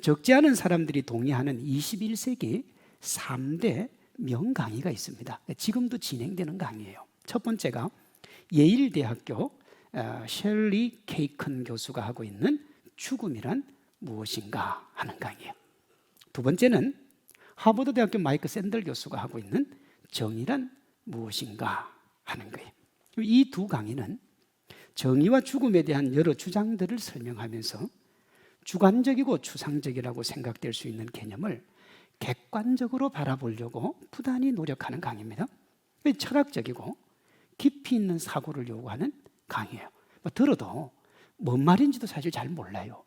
적지 않은 사람들이 동의하는 21세기 3대 명강의가 있습니다. 지금도 진행되는 강의예요. 첫 번째가 예일대학교 셸리 케이큰 교수가 하고 있는 죽음이란 무엇인가 하는 강의예요. 두 번째는 하버드대학교 마이크 샌들 교수가 하고 있는 정의란 무엇인가 하는 거예요. 이 두 강의는 정의와 죽음에 대한 여러 주장들을 설명하면서 주관적이고 추상적이라고 생각될 수 있는 개념을 객관적으로 바라보려고 부단히 노력하는 강의입니다. 철학적이고 깊이 있는 사고를 요구하는 강의예요. 들어도 뭔 말인지도 사실 잘 몰라요.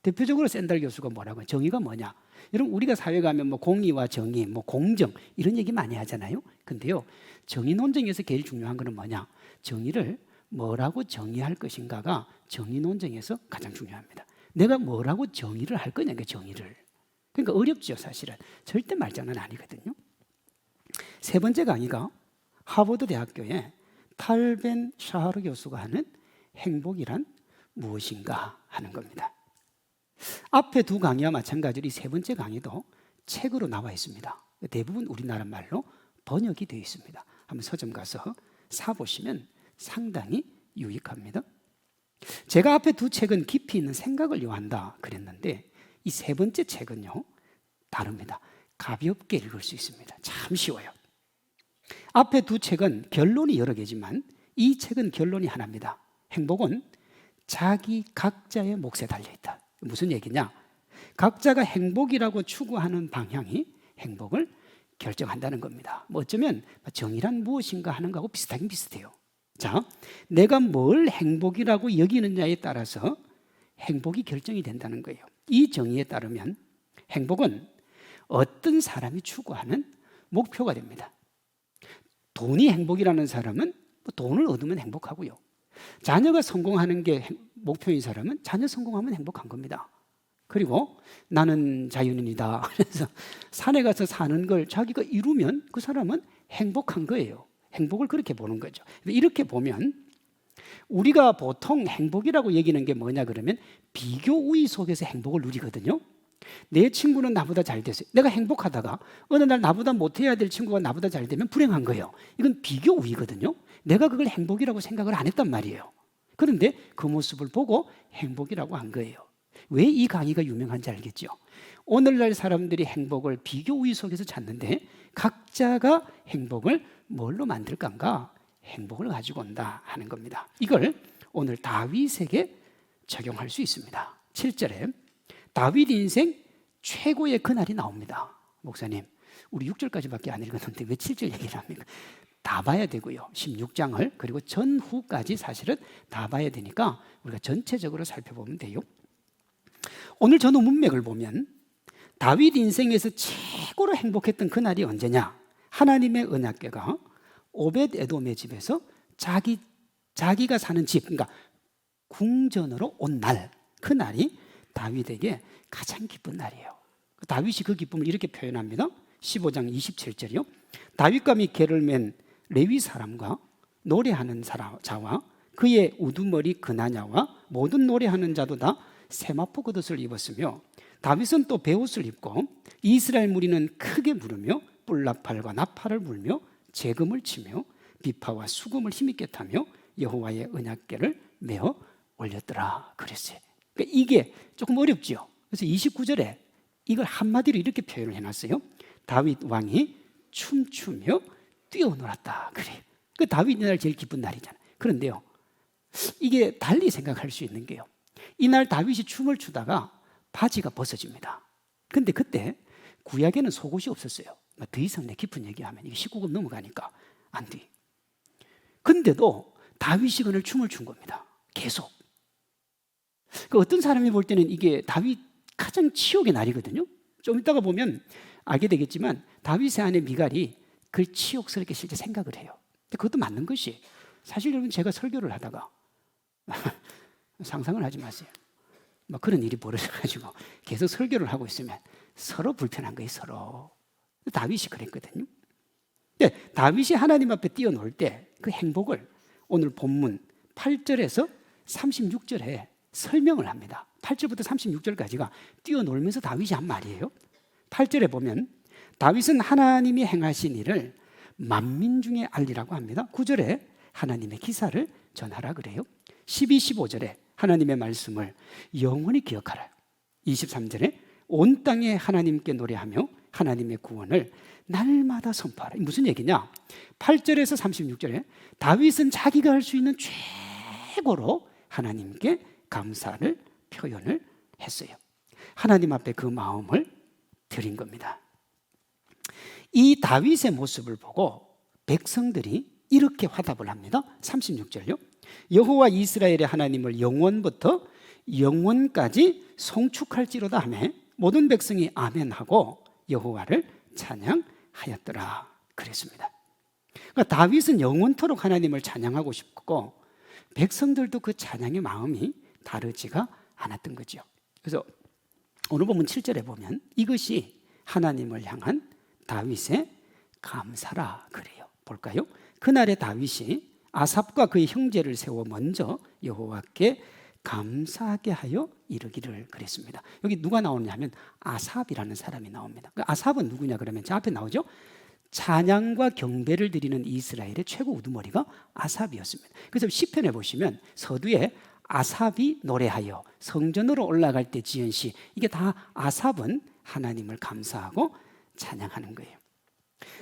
대표적으로 샌들 교수가 뭐라고 해요? 정의가 뭐냐? 여러분 우리가 사회 가면 공의와 정의, 공정 이런 얘기 많이 하잖아요. 근데요, 정의 논쟁에서 제일 중요한 거는 뭐냐? 정의를 뭐라고 정의할 것인가가 정의 논쟁에서 가장 중요합니다. 내가 뭐라고 정의를 할 거냐, 그 정의를. 그러니까 어렵죠, 사실은. 절대 말장난 아니거든요. 세 번째 강의가 하버드 대학교의 탈 벤 샤하르 교수가 하는 행복이란 무엇인가 하는 겁니다. 앞에 두 강의와 마찬가지로 이 세 번째 강의도 책으로 나와 있습니다. 대부분 우리나라 말로 번역이 되어 있습니다. 한번 서점 가서 사보시면 상당히 유익합니다. 제가 앞에 두 책은 깊이 있는 생각을 요한다 그랬는데 이 세 번째 책은요 다릅니다. 가볍게 읽을 수 있습니다. 참 쉬워요. 앞에 두 책은 결론이 여러 개지만 이 책은 결론이 하나입니다. 행복은 자기 각자의 몫에 달려있다. 무슨 얘기냐? 각자가 행복이라고 추구하는 방향이 행복을 결정한다는 겁니다. 어쩌면 정의란 무엇인가 하는 거하고 비슷하긴 비슷해요. 자, 내가 뭘 행복이라고 여기느냐에 따라서 행복이 결정이 된다는 거예요. 이 정의에 따르면 행복은 어떤 사람이 추구하는 목표가 됩니다. 돈이 행복이라는 사람은 돈을 얻으면 행복하고요. 자녀가 성공하는 게 목표인 사람은 자녀 성공하면 행복한 겁니다. 그리고 나는 자연인이다. 그래서 산에 가서 사는 걸 자기가 이루면 그 사람은 행복한 거예요. 행복을 그렇게 보는 거죠. 이렇게 보면 우리가 보통 행복이라고 얘기하는 게 뭐냐 그러면 비교 우위 속에서 행복을 누리거든요. 내 친구는 나보다 잘 됐어요. 내가 행복하다가 어느 날 나보다 못해야 될 친구가 나보다 잘 되면 불행한 거예요. 이건 비교 우위거든요. 내가 그걸 행복이라고 생각을 안 했단 말이에요. 그런데 그 모습을 보고 행복이라고 한 거예요. 왜 이 강의가 유명한지 알겠죠? 오늘날 사람들이 행복을 비교 우위 속에서 찾는데 각자가 행복을 뭘로 만들 건가? 행복을 가지고 온다 하는 겁니다. 이걸 오늘 다윗에게 적용할 수 있습니다. 7절에 다윗 인생 최고의 그날이 나옵니다. 목사님, 우리 6절까지밖에 안 읽었는데 왜 7절 얘기를 합니까? 다 봐야 되고요. 16장을 그리고 전후까지 사실은 다 봐야 되니까 우리가 전체적으로 살펴보면 돼요. 오늘 전후 문맥을 보면 다윗 인생에서 최고로 행복했던 그날이 언제냐? 하나님의 언약궤가 오벳 에돔의 집에서 자기가 사는 집, 그러니까 궁전으로 온 날, 그 날이 다윗에게 가장 기쁜 날이에요. 다윗이 그 기쁨을 이렇게 표현합니다. 15장 27절이요. 다윗과 미케를 맨 레위 사람과 노래하는 자와 그의 우두머리 그나냐와 모든 노래하는 자도 다 세마포 겉옷을 입었으며 다윗은 또 베옷을 입고 이스라엘 무리는 크게 부르며 뿔나팔과 나팔을 불며 재금을 치며 비파와 수금을 힘있게 타며 여호와의 언약궤를 메어 올렸더라 그랬어요. 그러니까 이게 조금 어렵죠. 그래서 29절에 이걸 한마디로 이렇게 표현을 해놨어요. 다윗 왕이 춤추며 뛰어놀았다 그래요. 그 다윗 이날 제일 기쁜 날이잖아요. 그런데요, 이게 달리 생각할 수 있는 게요, 이날 다윗이 춤을 추다가 바지가 벗어집니다. 근데 그때 구약에는 속옷이 없었어요. 더 이상 내 깊은 얘기하면 이게 19금 넘어가니까 안 돼. 근데도 다윗이 그날 춤을 춘 겁니다. 계속. 그 어떤 사람이 볼 때는 이게 다윗 가장 치욕의 날이거든요. 좀 이따가 보면 알게 되겠지만 다윗의 아내 미갈이 그걸 치욕스럽게 실제 생각을 해요. 근데 그것도 맞는 것이, 사실 여러분 제가 설교를 하다가 상상을 하지 마세요. 막 그런 일이 벌어져가지고 계속 설교를 하고 있으면 서로 불편한 거예요. 서로. 다윗이 그랬거든요. 근데 다윗이 하나님 앞에 뛰어놀 때 그 행복을 오늘 본문 8절에서 36절에 설명을 합니다. 8절부터 36절까지가 뛰어놀면서 다윗이 한 말이에요. 8절에 보면 다윗은 하나님이 행하신 일을 만민 중에 알리라고 합니다. 9절에 하나님의 기사를 전하라 그래요. 12, 15절에 하나님의 말씀을 영원히 기억하라. 23절에 온 땅에 하나님께 노래하며 하나님의 구원을 날마다 선포하라. 무슨 얘기냐? 8절에서 36절에 다윗은 자기가 할 수 있는 최고로 하나님께 감사를 표현을 했어요. 하나님 앞에 그 마음을 드린 겁니다. 이 다윗의 모습을 보고 백성들이 이렇게 화답을 합니다. 36절요. 여호와 이스라엘의 하나님을 영원부터 영원까지 송축할지로다 하며 모든 백성이 아멘하고 여호와를 찬양하였더라 그랬습니다. 그러니까 다윗은 영원토록 하나님을 찬양하고 싶고 백성들도 그 찬양의 마음이 다르지가 않았던 거죠. 그래서 오늘 본문 7절에 보면 이것이 하나님을 향한 다윗의 감사라 그래요. 볼까요? 그날의 다윗이 아삽과 그의 형제를 세워 먼저 여호와께 감사하게 하여 이르기를 그랬습니다. 여기 누가 나오느냐면 아삽이라는 사람이 나옵니다. 아삽은 누구냐 그러면 저 앞에 나오죠. 찬양과 경배를 드리는 이스라엘의 최고 우두머리가 아삽이었습니다. 그래서 시편에 보시면 서두에 아삽이 노래하여 성전으로 올라갈 때 지은 시, 이게 다 아삽은 하나님을 감사하고 찬양하는 거예요.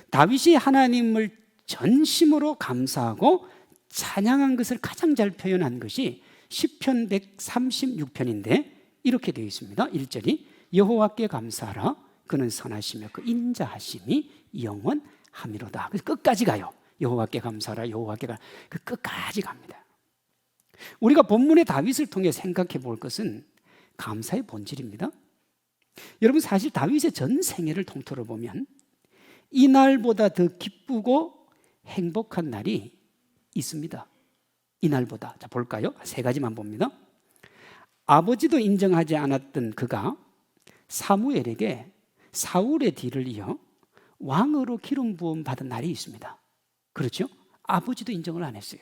다윗이 하나님을 전심으로 감사하고 찬양한 것을 가장 잘 표현한 것이 시편 136편인데 이렇게 되어 있습니다. 1절이 여호와께 감사하라 그는 선하시며 그 인자하심이 영원하미로다. 그래서 끝까지 가요. 여호와께 감사하라 여호와께 그 끝까지 갑니다. 우리가 본문의 다윗을 통해 생각해 볼 것은 감사의 본질입니다. 여러분 사실 다윗의 전 생애를 통틀어 보면 이 날보다 더 기쁘고 행복한 날이 있습니다. 이 날보다. 자, 볼까요? 세 가지만 봅니다. 아버지도 인정하지 않았던 그가 사무엘에게 사울의 뒤를 이어 왕으로 기름 부음 받은 날이 있습니다. 그렇죠? 아버지도 인정을 안 했어요.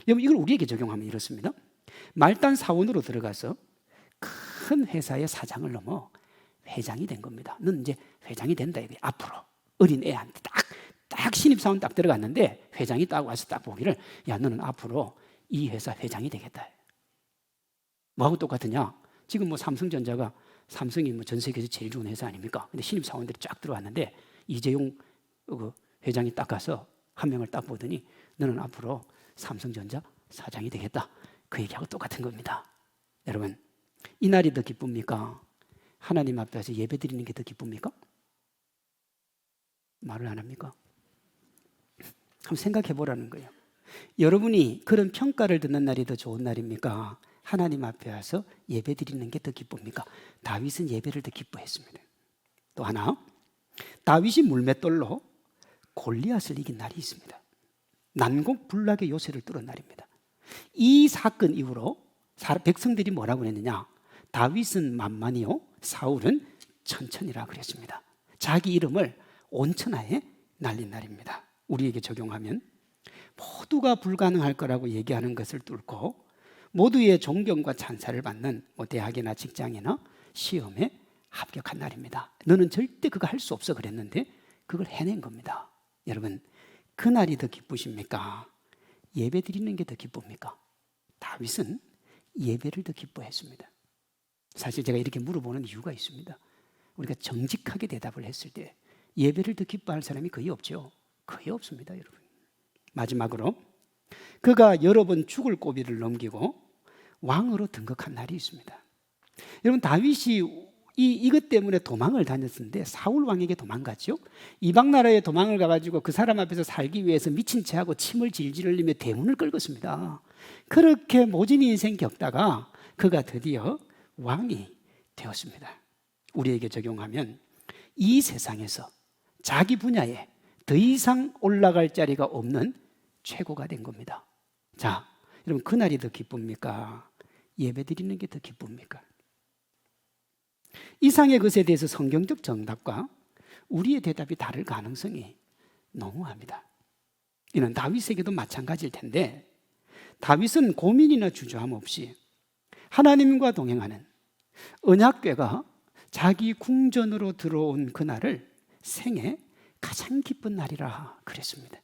여러분 이걸 우리에게 적용하면 이렇습니다. 말단 사원으로 들어가서 큰 회사의 사장을 넘어 회장이 된 겁니다. 넌 이제 회장이 된다. 앞으로 어린 애한테 딱 신입사원 딱 들어갔는데 회장이 딱 와서 딱 보기를 야 너는 앞으로 이 회사 회장이 되겠다. 뭐하고 똑같으냐? 지금 뭐 삼성전자가 삼성이 뭐 전 세계에서 제일 좋은 회사 아닙니까? 근데 신입사원들이 쫙 들어왔는데 이재용 그 회장이 딱 가서 한 명을 딱 보더니 너는 앞으로 삼성전자 사장이 되겠다. 그 얘기하고 똑같은 겁니다. 여러분 이 날이 더 기쁩니까? 하나님 앞에서 예배 드리는 게 더 기쁩니까? 말을 안 합니까? 한번 생각해 보라는 거예요. 여러분이 그런 평가를 듣는 날이 더 좋은 날입니까? 하나님 앞에 와서 예배 드리는 게 더 기쁩니까? 다윗은 예배를 더 기뻐했습니다. 또 하나, 다윗이 물맷돌로 골리앗을 이긴 날이 있습니다. 난공불락의 요새를 뚫은 날입니다. 이 사건 이후로 백성들이 뭐라고 했느냐? 다윗은 만만이요 사울은 천천이라 그랬습니다. 자기 이름을 온천하에 날린 날입니다. 우리에게 적용하면 모두가 불가능할 거라고 얘기하는 것을 뚫고 모두의 존경과 찬사를 받는 대학이나 직장이나 시험에 합격한 날입니다. 너는 절대 그거 할 수 없어 그랬는데 그걸 해낸 겁니다. 여러분 그날이 더 기쁘십니까? 예배 드리는 게 더 기쁩니까? 다윗은 예배를 더 기뻐했습니다. 사실 제가 이렇게 물어보는 이유가 있습니다. 우리가 정직하게 대답을 했을 때 예배를 더 기뻐할 사람이 거의 없죠. 거의 없습니다, 여러분. 마지막으로 그가 여러 번 죽을 고비를 넘기고 왕으로 등극한 날이 있습니다. 여러분 다윗이 이것 때문에 도망을 다녔는데 사울 왕에게 도망갔죠. 이방 나라에 도망을 가가지고 그 사람 앞에서 살기 위해서 미친 체하고 침을 질질 흘리며 대문을 긁었습니다. 그렇게 모진 인생 겪다가 그가 드디어 왕이 되었습니다. 우리에게 적용하면 이 세상에서 자기 분야에 더 이상 올라갈 자리가 없는 최고가 된 겁니다. 자, 여러분 그날이 더 기쁩니까? 예배 드리는 게 더 기쁩니까? 이상의 것에 대해서 성경적 정답과 우리의 대답이 다를 가능성이 너무합니다. 이는 다윗에게도 마찬가지일 텐데 다윗은 고민이나 주저함 없이 하나님과 동행하는 언약궤가 자기 궁전으로 들어온 그날을 생애 가장 기쁜 날이라 그랬습니다.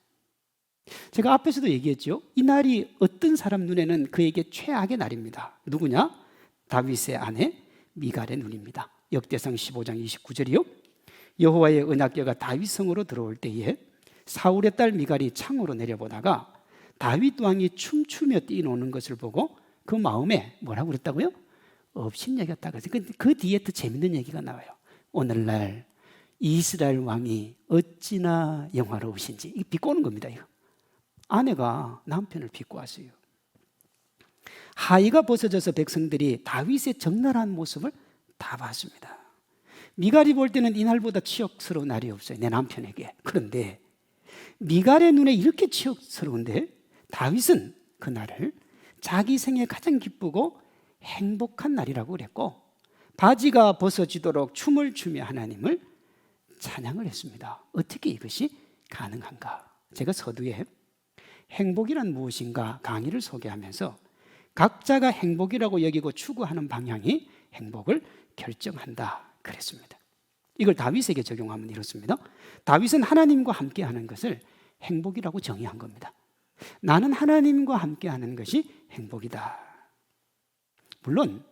제가 앞에서도 얘기했죠. 이 날이 어떤 사람 눈에는 그에게 최악의 날입니다. 누구냐? 다윗의 아내 미갈의 눈입니다. 역대상 15장 29절이요. 여호와의 언약궤가 다윗성으로 들어올 때에 사울의 딸 미갈이 창으로 내려보다가 다윗 왕이 춤추며 뛰노는 것을 보고 그 마음에 뭐라고 그랬다고요? 업신여겼다. 그 뒤에 더 재밌는 얘기가 나와요. 오늘날 이스라엘 왕이 어찌나 영화로우신지. 이거 비꼬는 겁니다. 이거. 아내가 남편을 비꼬았어요. 하의가 벗어져서 백성들이 다윗의 적나라한 모습을 다 봤습니다. 미갈이 볼 때는 이날보다 치욕스러운 날이 없어요. 내 남편에게. 그런데 미갈의 눈에 이렇게 치욕스러운데 다윗은 그날을 자기 생에 가장 기쁘고 행복한 날이라고 그랬고 바지가 벗어지도록 춤을 추며 하나님을 찬양을 했습니다. 어떻게 이것이 가능한가? 제가 서두에 행복이란 무엇인가 강의를 소개하면서 각자가 행복이라고 여기고 추구하는 방향이 행복을 결정한다 그랬습니다. 이걸 다윗에게 적용하면 이렇습니다. 다윗은 하나님과 함께하는 것을 행복이라고 정의한 겁니다. 나는 하나님과 함께하는 것이 행복이다. 물론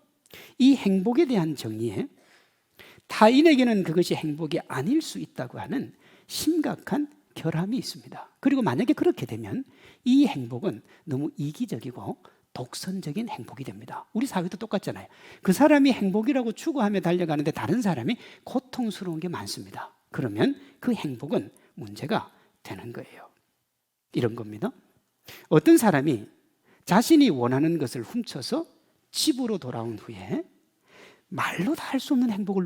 이 행복에 대한 정의에 타인에게는 그것이 행복이 아닐 수 있다고 하는 심각한 결함이 있습니다. 그리고 만약에 그렇게 되면 이 행복은 너무 이기적이고 독선적인 행복이 됩니다. 우리 사회도 똑같잖아요. 그 사람이 행복이라고 추구하며 달려가는데 다른 사람이 고통스러운 게 많습니다. 그러면 그 행복은 문제가 되는 거예요. 이런 겁니다. 어떤 사람이 자신이 원하는 것을 훔쳐서 집으로 돌아온 후에 말로 다 할 수 없는 행복을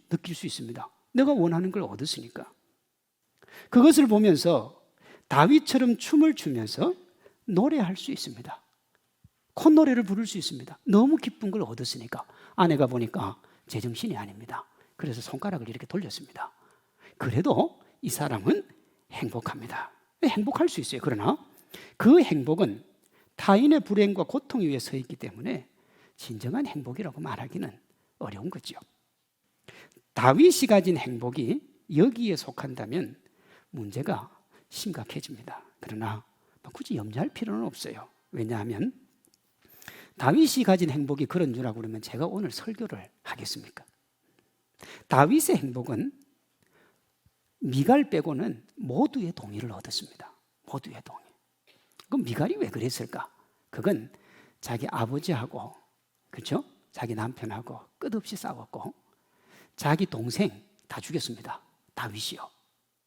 느낄 수 있습니다. 내가 원하는 걸 얻었으니까. 그것을 보면서 다윗처럼 춤을 추면서 노래할 수 있습니다. 콧노래를 부를 수 있습니다. 너무 기쁜 걸 얻었으니까. 아내가 보니까 제정신이 아닙니다. 그래서 손가락을 이렇게 돌렸습니다. 그래도 이 사람은 행복합니다. 행복할 수 있어요. 그러나 그 행복은 타인의 불행과 고통 위에 서 있기 때문에 진정한 행복이라고 말하기는 어려운 거죠. 다윗이 가진 행복이 여기에 속한다면 문제가 심각해집니다. 그러나 굳이 염려할 필요는 없어요. 왜냐하면 다윗이 가진 행복이 그런 줄 알고 그러면 제가 오늘 설교를 하겠습니까? 다윗의 행복은 미갈 빼고는 모두의 동의를 얻었습니다. 모두의 동의. 그럼 미갈이 왜 그랬을까? 그건 자기 아버지하고, 그렇죠? 자기 남편하고 끝없이 싸웠고 자기 동생 다 죽였습니다. 다윗이요.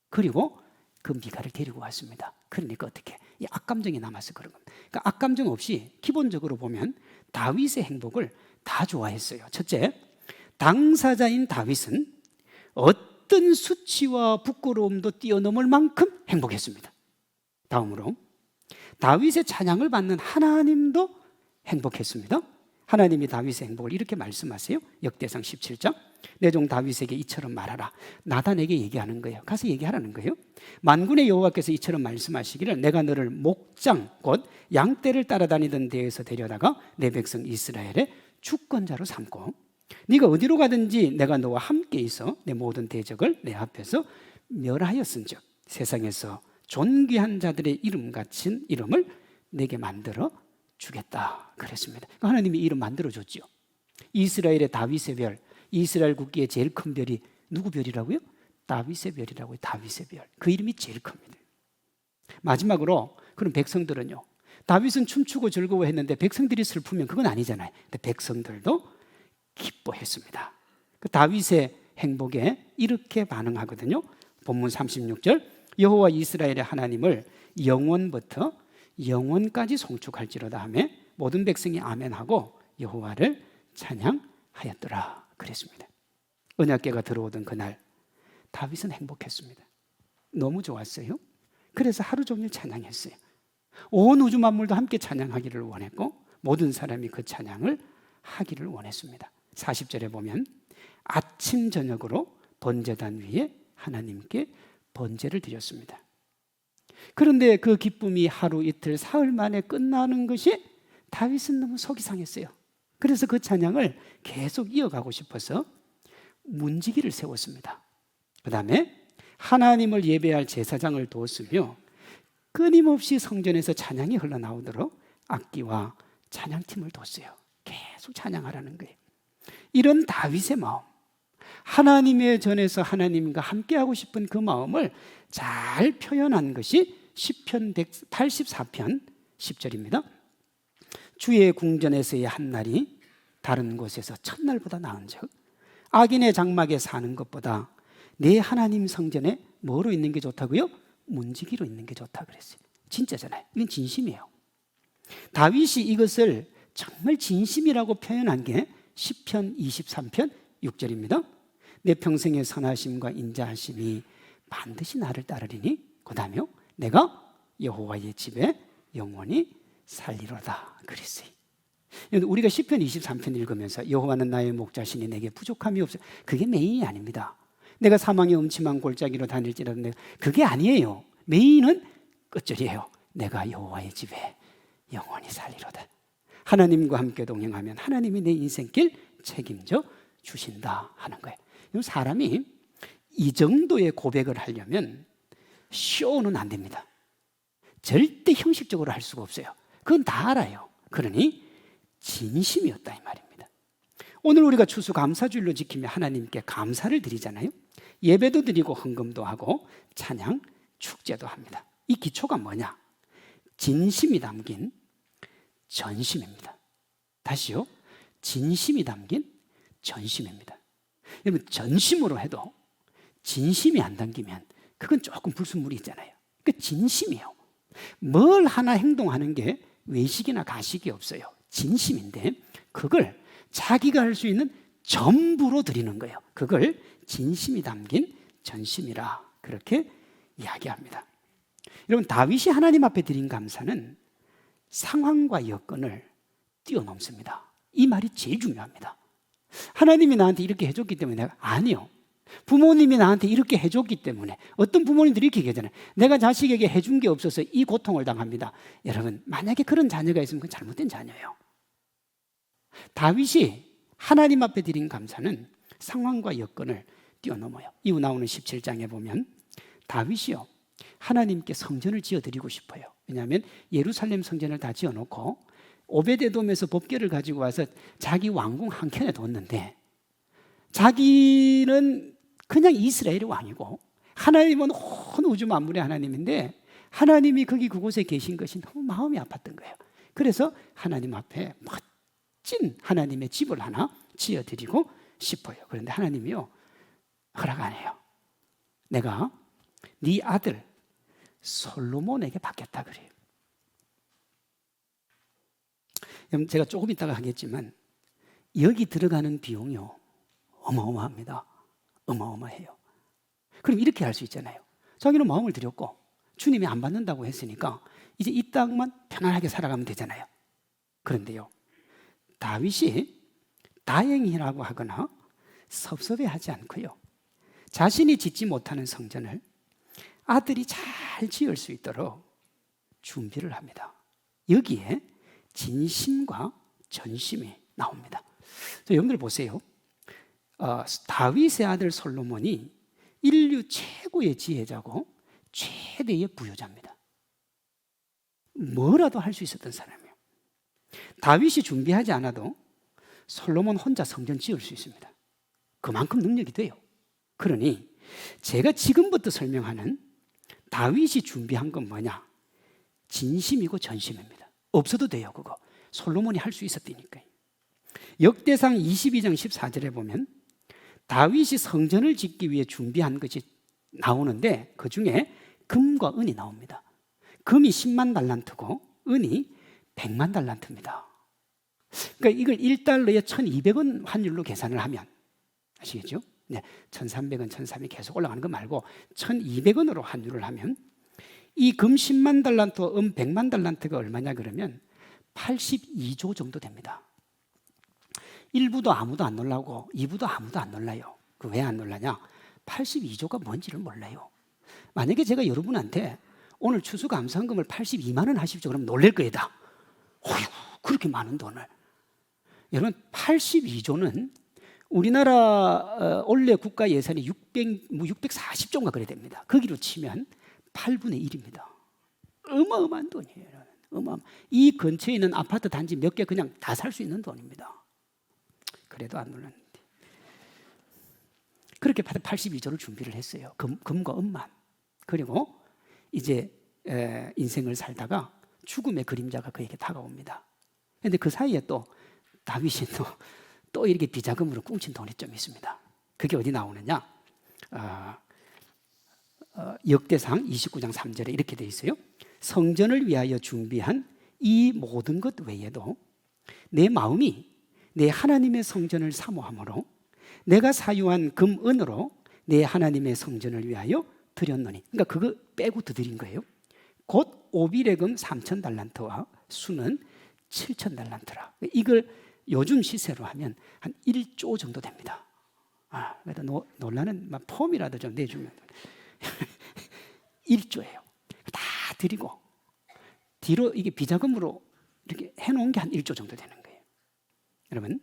그리고 그 미갈을 데리고 왔습니다. 그러니까 어떻게? 이 악감정이 남아서 그런 겁니다. 그러니까 악감정 없이 기본적으로 보면 다윗의 행복을 다 좋아했어요. 첫째, 당사자인 다윗은 어떤 수치와 부끄러움도 뛰어넘을 만큼 행복했습니다. 다음으로 다윗의 찬양을 받는 하나님도 행복했습니다. 하나님이 다윗의 행복을 이렇게 말씀하세요. 역대상 17장 내 종 다윗에게 이처럼 말하라. 나단에게 얘기하는 거예요. 가서 얘기하라는 거예요. 만군의 여호와께서 이처럼 말씀하시기를 내가 너를 목장 곧 양떼를 따라다니던 데에서 데려다가 내 백성 이스라엘의 주권자로 삼고 네가 어디로 가든지 내가 너와 함께 있어 내 모든 대적을 내 앞에서 멸하였은즉 세상에서 존귀한 자들의 이름 같은 이름을 내게 만들어 주겠다 그랬습니다. 하나님이 이름 만들어 줬죠. 이스라엘의 다윗의 별, 이스라엘 국기의 제일 큰 별이 누구 별이라고요? 다윗의 별이라고요. 다윗의 별. 그 이름이 제일 큽니다. 마지막으로 그럼 백성들은요. 다윗은 춤추고 즐거워했는데 백성들이 슬프면 그건 아니잖아요. 근데 백성들도 기뻐했습니다. 그 다윗의 행복에 이렇게 반응하거든요. 본문 36절 여호와 이스라엘의 하나님을 영원부터 영원까지 송축할지로다 하며 모든 백성이 아멘하고 여호와를 찬양하였더라 그랬습니다. 언약궤가 들어오던 그날 다윗은 행복했습니다. 너무 좋았어요. 그래서 하루 종일 찬양했어요. 온 우주 만물도 함께 찬양하기를 원했고 모든 사람이 그 찬양을 하기를 원했습니다. 40절에 보면 아침 저녁으로 번제단 위에 하나님께 번제를 드렸습니다. 그런데 그 기쁨이 하루 이틀 사흘 만에 끝나는 것이 다윗은 너무 속이 상했어요. 그래서 그 찬양을 계속 이어가고 싶어서 문지기를 세웠습니다. 그 다음에 하나님을 예배할 제사장을 두었으며 끊임없이 성전에서 찬양이 흘러나오도록 악기와 찬양팀을 뒀어요. 계속 찬양하라는 거예요. 이런 다윗의 마음, 하나님의 전에서 하나님과 함께하고 싶은 그 마음을 잘 표현한 것이 시편 184편 10절입니다. 주의 궁전에서의 한 날이 다른 곳에서 첫날보다 나은즉 악인의 장막에 사는 것보다 내 하나님 성전에 뭐로 있는 게 좋다고요? 문지기로 있는 게 좋다 그랬어요. 진짜잖아요. 이건 진심이에요. 다윗이 이것을 정말 진심이라고 표현한 게 시편 23편 6절입니다. 내 평생의 선하심과 인자하심이 반드시 나를 따르리니 그다음에요 내가 여호와의 집에 영원히 살리로다 그랬어요. 우리가 시편 23편 읽으면서 여호와는 나의 목자시니 내게 부족함이 없어요. 그게 메인이 아닙니다. 내가 사망의 음침한 골짜기로 다닐지라도 그게 아니에요. 메인은 끝절이에요. 내가 여호와의 집에 영원히 살리로다. 하나님과 함께 동행하면 하나님이 내 인생길 책임져 주신다 하는 거예요. 사람이 이 정도의 고백을 하려면 쇼는 안 됩니다. 절대 형식적으로 할 수가 없어요. 그건 다 알아요. 그러니 진심이었다 이 말입니다. 오늘 우리가 추수감사주일로 지키며 하나님께 감사를 드리잖아요. 예배도 드리고 헌금도 하고 찬양, 축제도 합니다. 이 기초가 뭐냐? 진심이 담긴 전심입니다. 다시요. 진심이 담긴 전심입니다. 여러분 전심으로 해도 진심이 안 담기면 그건 조금 불순물이 있잖아요. 그 진심이에요. 뭘 하나 행동하는 게 외식이나 가식이 없어요. 진심인데 그걸 자기가 할 수 있는 전부로 드리는 거예요. 그걸 진심이 담긴 전심이라 그렇게 이야기합니다. 여러분 다윗이 하나님 앞에 드린 감사는 상황과 여건을 뛰어넘습니다. 이 말이 제일 중요합니다. 하나님이 나한테 이렇게 해줬기 때문에 내가 아니요. 부모님이 나한테 이렇게 해줬기 때문에 어떤 부모님들이 이렇게 얘기하잖아요. 내가 자식에게 해준 게 없어서 이 고통을 당합니다. 여러분 만약에 그런 자녀가 있으면 그건 잘못된 자녀예요. 다윗이 하나님 앞에 드린 감사는 상황과 여건을 뛰어넘어요. 이후 나오는 17장에 보면 다윗이요 하나님께 성전을 지어드리고 싶어요. 왜냐하면 예루살렘 성전을 다 지어놓고 오베데돔에서 법궤를 가지고 와서 자기 왕궁 한켠에 뒀는데 자기는 그냥 이스라엘의 왕이고 하나님은 온 우주 만물의 하나님인데 하나님이 거기 그곳에 계신 것이 너무 마음이 아팠던 거예요. 그래서 하나님 앞에 멋진 하나님의 집을 하나 지어드리고 싶어요. 그런데 하나님이요 허락 안 해요. 내가 네 아들 솔로몬에게 받겠다 그래요. 제가 조금 이따가 하겠지만 여기 들어가는 비용이요 어마어마합니다. 어마어마해요. 그럼 이렇게 할 수 있잖아요. 자기는 마음을 드렸고 주님이 안 받는다고 했으니까 이제 이 땅만 편안하게 살아가면 되잖아요. 그런데요 다윗이 다행이라고 하거나 섭섭해하지 않고요 자신이 짓지 못하는 성전을 아들이 잘 지을 수 있도록 준비를 합니다. 여기에 진심과 전심이 나옵니다. 여러분들 보세요. 다윗의 아들 솔로몬이 인류 최고의 지혜자고 최대의 부유자입니다. 뭐라도 할 수 있었던 사람이에요. 다윗이 준비하지 않아도 솔로몬 혼자 성전 지을 수 있습니다. 그만큼 능력이 돼요. 그러니 제가 지금부터 설명하는 다윗이 준비한 건 뭐냐? 진심이고 전심입니다. 없어도 돼요 그거. 솔로몬이 할 수 있었다니까요. 역대상 22장 14절에 보면 다윗이 성전을 짓기 위해 준비한 것이 나오는데 그중에 금과 은이 나옵니다. 금이 10만 달란트고 은이 100만 달란트입니다. 그러니까 이걸 1달러에 1200원 환율로 계산을 하면 아시겠죠? 네, 1300원, 1300이 계속 올라가는 거 말고 1200원으로 환율을 하면 이 금 10만 달란트, 은 100만 달란트가 얼마냐 그러면 82조 정도 됩니다. 1부도 아무도 안 놀라고 2부도 아무도 안 놀라요. 그 왜 안 놀라냐? 82조가 뭔지를 몰라요. 만약에 제가 여러분한테 오늘 추수감사헌금을 82만 원 하십시오 그러면 놀랄 거다. 어휴 그렇게 많은 돈을. 여러분 82조는 우리나라 원래 국가 예산이 640조인가 그래야 됩니다. 거기로 치면 8분의 1입니다. 어마어마한 돈이에요. 이 근처에 있는 아파트 단지 몇 개 그냥 다 살 수 있는 돈입니다. 그래도 안 놀랐는데 그렇게 82조를 준비를 했어요. 금과 은만. 그리고 이제 인생을 살다가 죽음의 그림자가 그에게 다가옵니다. 그런데 그 사이에 또 다윗이 또 이렇게 비자금으로 꿍친 돈이 좀 있습니다. 그게 어디 나오느냐? 역대상 29장 3절에 이렇게 돼 있어요. 성전을 위하여 준비한 이 모든 것 외에도 내 마음이 내 하나님의 성전을 사모함으로 내가 사유한 금, 은으로 내 하나님의 성전을 위하여 드렸노니. 그러니까 그거 빼고 더 드린 거예요. 곧 오빌의 금 3,000달란트와 수는 7,000달란트라. 이걸 요즘 시세로 하면 한 1조 정도 됩니다. 그래도 놀라는 폼이라도 좀 내주면 1조예요. 다 드리고 뒤로 이게 비자금으로 이렇게 해놓은 게 한 1조 정도 되는 거예요. 여러분,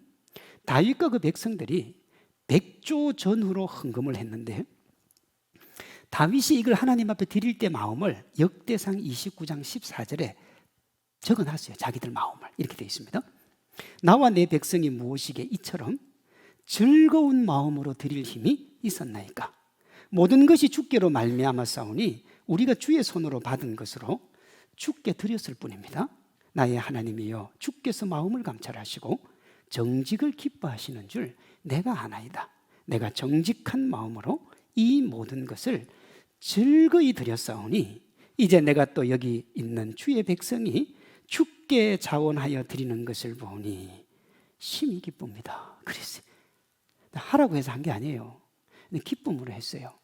다윗과 그 백성들이 100조 전후로 헌금을 했는데 다윗이 이걸 하나님 앞에 드릴 때 마음을 역대상 29장 14절에 적어놨어요. 자기들 마음을 이렇게 되어 있습니다. 나와 내 백성이 무엇이게 이처럼 즐거운 마음으로 드릴 힘이 있었나이까. 모든 것이 주께로 말미암아 싸우니 우리가 주의 손으로 받은 것으로 주께 드렸을 뿐입니다. 나의 하나님이여, 주께서 마음을 감찰하시고 정직을 기뻐하시는 줄 내가 아나이다. 내가 정직한 마음으로 이 모든 것을 즐거이 드렸사오니 이제 내가 또 여기 있는 주의 백성이 주께 자원하여 드리는 것을 보니 심히 기쁩니다. 그랬어요. 하라고 해서 한 게 아니에요. 기쁨으로 했어요.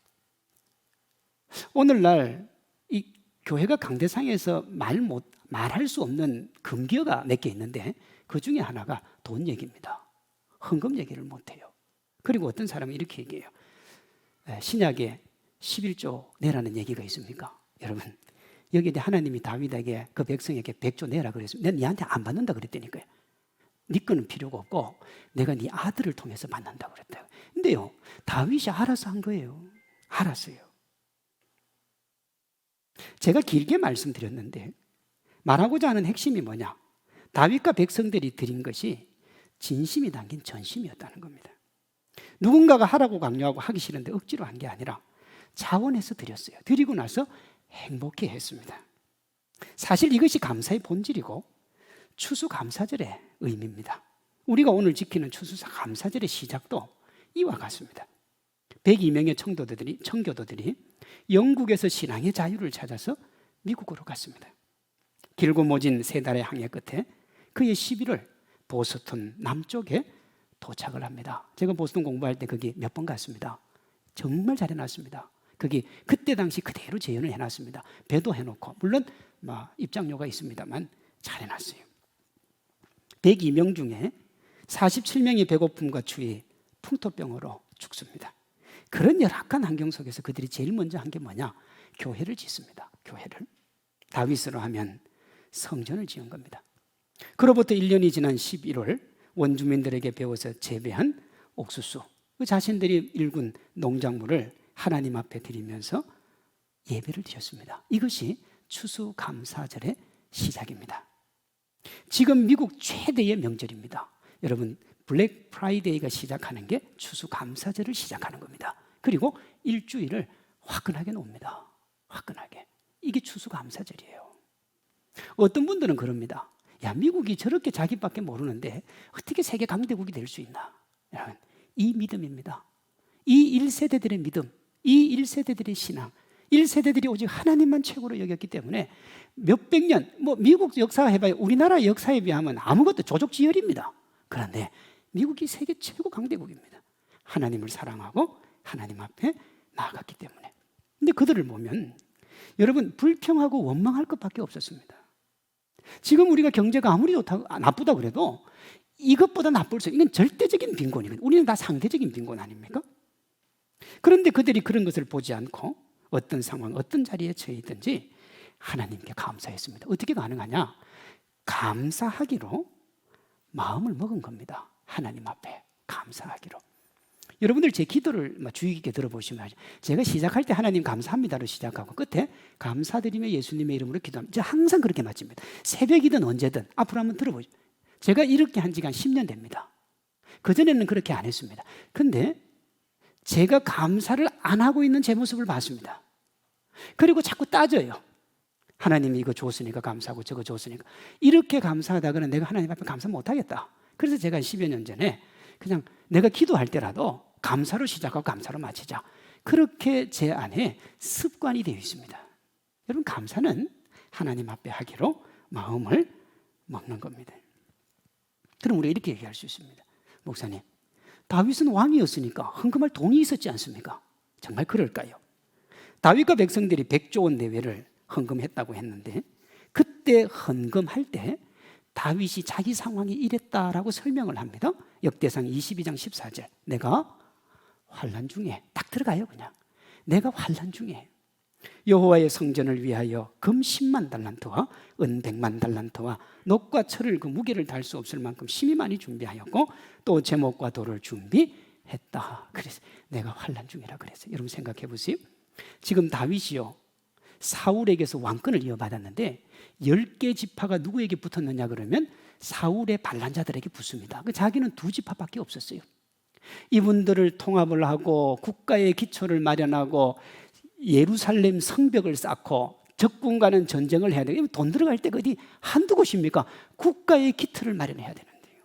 오늘날 이 교회가 강대상에서 말할 수 없는 금기어가 몇 개 있는데 그 중에 하나가 돈 얘기입니다. 헌금 얘기를 못해요. 그리고 어떤 사람은 이렇게 얘기해요. 신약에 11조 내라는 얘기가 있습니까? 여러분, 여기에 하나님이 다윗에게 그 백성에게 100조 내라 그랬어요. 내가 니한테 안 받는다 그랬다니까요. 네 거는 필요가 없고 내가 네 아들을 통해서 받는다고 그랬대요. 근데요, 다윗이 알아서 한 거예요. 알았어요. 제가 길게 말씀드렸는데 말하고자 하는 핵심이 뭐냐? 다윗과 백성들이 드린 것이 진심이 담긴 전심이었다는 겁니다. 누군가가 하라고 강요하고 하기 싫은데 억지로 한 게 아니라 자원해서 드렸어요. 드리고 나서 행복해 했습니다. 사실 이것이 감사의 본질이고 추수감사절의 의미입니다. 우리가 오늘 지키는 추수감사절의 시작도 이와 같습니다. 102명의 청교도들이 영국에서 신앙의 자유를 찾아서 미국으로 갔습니다. 길고 모진 3달의 항해 끝에 그의 10일을 보스턴 남쪽에 도착을 합니다. 제가 보스턴 공부할 때 거기 몇 번 갔습니다. 정말 잘 해놨습니다. 거기 그때 당시 그대로 재현을 해놨습니다. 배도 해놓고 물론 입장료가 있습니다만 잘 해놨어요. 102명 중에 47명이 배고픔과 추위, 풍토병으로 죽습니다. 그런 열악한 환경 속에서 그들이 제일 먼저 한 게 뭐냐? 교회를 짓습니다. 교회를. 다윗으로 하면 성전을 지은 겁니다. 그로부터 1년이 지난 11월 원주민들에게 배워서 재배한 옥수수, 그 자신들이 일군 농작물을 하나님 앞에 드리면서 예배를 드렸습니다. 이것이 추수감사절의 시작입니다. 지금 미국 최대의 명절입니다. 여러분, 블랙 프라이데이가 시작하는 게 추수감사절을 시작하는 겁니다. 그리고 일주일을 화끈하게 놉니다. 화끈하게. 이게 추수감사절이에요. 어떤 분들은 그럽니다. 야, 미국이 저렇게 자기밖에 모르는데 어떻게 세계 강대국이 될 수 있나? 여러분, 이 믿음입니다. 이 1세대들의 믿음, 이 1세대들의 신앙, 1세대들이 오직 하나님만 최고로 여겼기 때문에 몇백 년, 미국 역사 해봐야 우리나라 역사에 비하면 아무것도 조족지혈입니다. 그런데 미국이 세계 최고 강대국입니다. 하나님을 사랑하고 하나님 앞에 나아갔기 때문에. 근데 그들을 보면 여러분, 불평하고 원망할 것밖에 없었습니다. 지금 우리가 경제가 아무리 나쁘다 그래도 이것보다 나쁠 수, 이건 절대적인 빈곤이거든요. 우리는 다 상대적인 빈곤 아닙니까? 그런데 그들이 그런 것을 보지 않고 어떤 상황, 어떤 자리에 처해 있든지 하나님께 감사했습니다. 어떻게 가능하냐? 감사하기로 마음을 먹은 겁니다. 하나님 앞에 감사하기로. 여러분들 제 기도를 주의 깊게 들어보시면 제가 시작할 때 하나님 감사합니다로 시작하고 끝에 감사드리며 예수님의 이름으로 기도합니다. 제가 항상 그렇게 마칩니다. 새벽이든 언제든 앞으로 한번 들어보죠. 제가 이렇게 한 지가 10년 됩니다. 그전에는 그렇게 안 했습니다. 근데 제가 감사를 안 하고 있는 제 모습을 봤습니다. 그리고 자꾸 따져요. 하나님이 이거 줬으니까 감사하고 저거 줬으니까. 이렇게 감사하다가는 내가 하나님 앞에 감사 못하겠다. 그래서 제가 10여 년 전에 그냥 내가 기도할 때라도 감사로 시작하고 감사로 마치자. 그렇게 제 안에 습관이 되어 있습니다. 여러분, 감사는 하나님 앞에 하기로 마음을 먹는 겁니다. 그럼 우리가 이렇게 얘기할 수 있습니다. 목사님, 다윗은 왕이었으니까 헌금할 돈이 있었지 않습니까? 정말 그럴까요? 다윗과 백성들이 100조 원 내외를 헌금했다고 했는데 그때 헌금할 때 다윗이 자기 상황이 이랬다라고 설명을 합니다. 역대상 22장 14절. 내가 환난 중에, 딱 들어가요 그냥. 내가 환난 중에 여호와의 성전을 위하여 금 10만 달란트와 은 100만 달란트와 녹과 철을 그 무게를 달 수 없을 만큼 심히 많이 준비하였고 또 제목과 돌을 준비했다. 그래서 내가 환난 중이라 그랬어요. 여러분 생각해 보세요. 지금 다윗이요, 사울에게서 왕권을 이어받았는데 10개 지파가 누구에게 붙었느냐 그러면 사울의 반란자들에게 붙습니다. 자기는 2지파밖에 없었어요. 이분들을 통합을 하고 국가의 기초를 마련하고 예루살렘 성벽을 쌓고 적군과는 전쟁을 해야 돼요. 돈 들어갈 때가 어디 한두 곳입니까? 국가의 기틀을 마련해야 되는데요.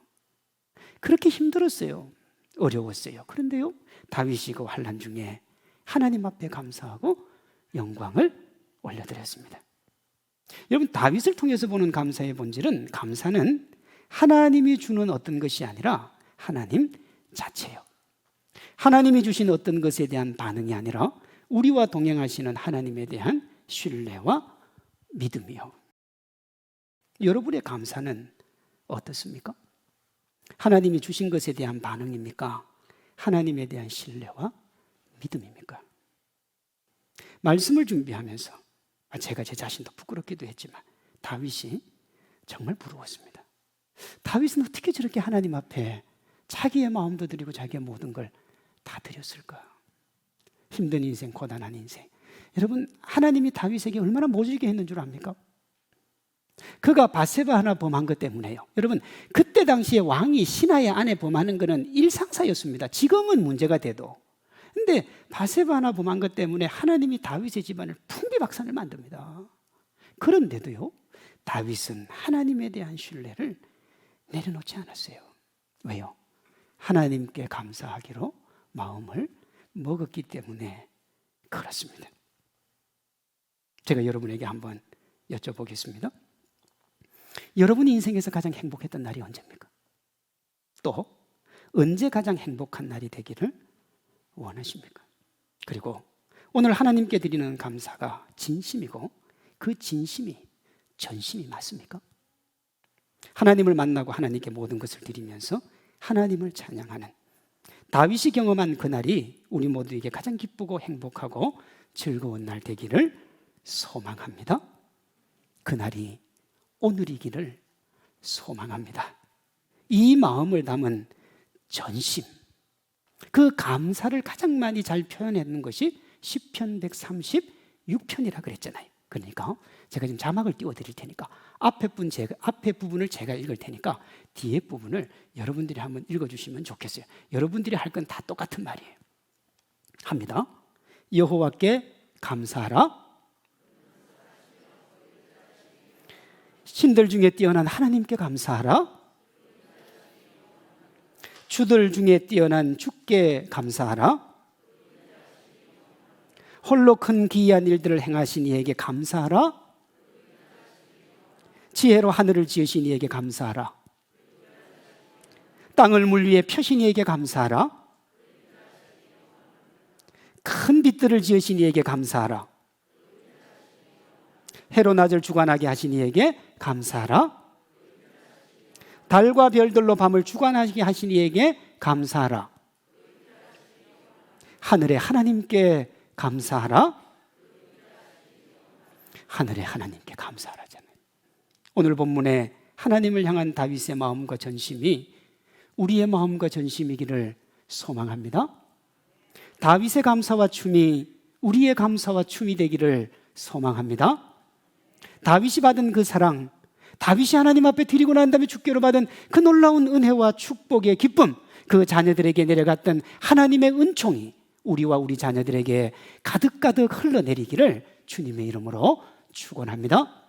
그렇게 힘들었어요. 어려웠어요. 그런데요, 다윗이 그 환난 중에 하나님 앞에 감사하고 영광을 올려드렸습니다. 여러분, 다윗을 통해서 보는 감사의 본질은, 감사는 하나님이 주는 어떤 것이 아니라 하나님 자체예요. 하나님이 주신 어떤 것에 대한 반응이 아니라 우리와 동행하시는 하나님에 대한 신뢰와 믿음이요. 여러분의 감사는 어떻습니까? 하나님이 주신 것에 대한 반응입니까? 하나님에 대한 신뢰와 믿음입니까? 말씀을 준비하면서 제가 제 자신도 부끄럽기도 했지만 다윗이 정말 부러웠습니다. 다윗은 어떻게 저렇게 하나님 앞에 자기의 마음도 드리고 자기의 모든 걸 다 드렸을까? 힘든 인생, 고단한 인생. 여러분, 하나님이 다윗에게 얼마나 모질게 했는 줄 압니까? 그가 밧세바 하나 범한 것 때문에요. 여러분, 그때 당시에 왕이 신하의 아내 범하는 것은 일상사였습니다. 지금은 문제가 돼도. 근데 밧세바 하나 범한 것 때문에 하나님이 다윗의 집안을 풍비박산을 만듭니다. 그런데도요, 다윗은 하나님에 대한 신뢰를 내려놓지 않았어요. 왜요? 하나님께 감사하기로 마음을 먹었기 때문에 그렇습니다. 제가 여러분에게 한번 여쭤보겠습니다. 여러분 인생에서 가장 행복했던 날이 언제입니까? 또 언제 가장 행복한 날이 되기를 원하십니까? 그리고 오늘 하나님께 드리는 감사가 진심이고 그 진심이 전심이 맞습니까? 하나님을 만나고 하나님께 모든 것을 드리면서 하나님을 찬양하는 다윗이 경험한 그날이 우리 모두에게 가장 기쁘고 행복하고 즐거운 날 되기를 소망합니다. 그날이 오늘이기를 소망합니다. 이 마음을 담은 전심, 그 감사를 가장 많이 잘 표현하는 것이 시편 136편이라 그랬잖아요. 그러니까 제가 지금 자막을 띄워드릴 테니까 앞에 부분을 제가 읽을 테니까 뒤에 부분을 여러분들이 한번 읽어주시면 좋겠어요. 여러분들이 할 건 다 똑같은 말이에요. 합니다. 여호와께 감사하라. 신들 중에 뛰어난 하나님께 감사하라. 주들 중에 뛰어난 주께 감사하라. 홀로 큰 기이한 일들을 행하신 이에게 감사하라. 지혜로 하늘을 지으신 이에게 감사하라. 땅을 물 위에 펴신 이에게 감사하라. 큰 빛들을 지으신 이에게 감사하라. 해로 낮을 주관하게 하신 이에게 감사하라. 달과 별들로 밤을 주관하게 하신 이에게 감사하라. 하늘의 하나님께 감사하라. 하늘의 하나님께 감사하라잖아요. 오늘 본문에 하나님을 향한 다윗의 마음과 전심이 우리의 마음과 전심이기를 소망합니다. 다윗의 감사와 춤이 우리의 감사와 춤이 되기를 소망합니다. 다윗이 받은 그 사랑, 다윗이 하나님 앞에 드리고 난 다음에 주께로 받은 그 놀라운 은혜와 축복의 기쁨, 그 자녀들에게 내려갔던 하나님의 은총이 우리와 우리 자녀들에게 가득가득 흘러내리기를 주님의 이름으로 축원합니다.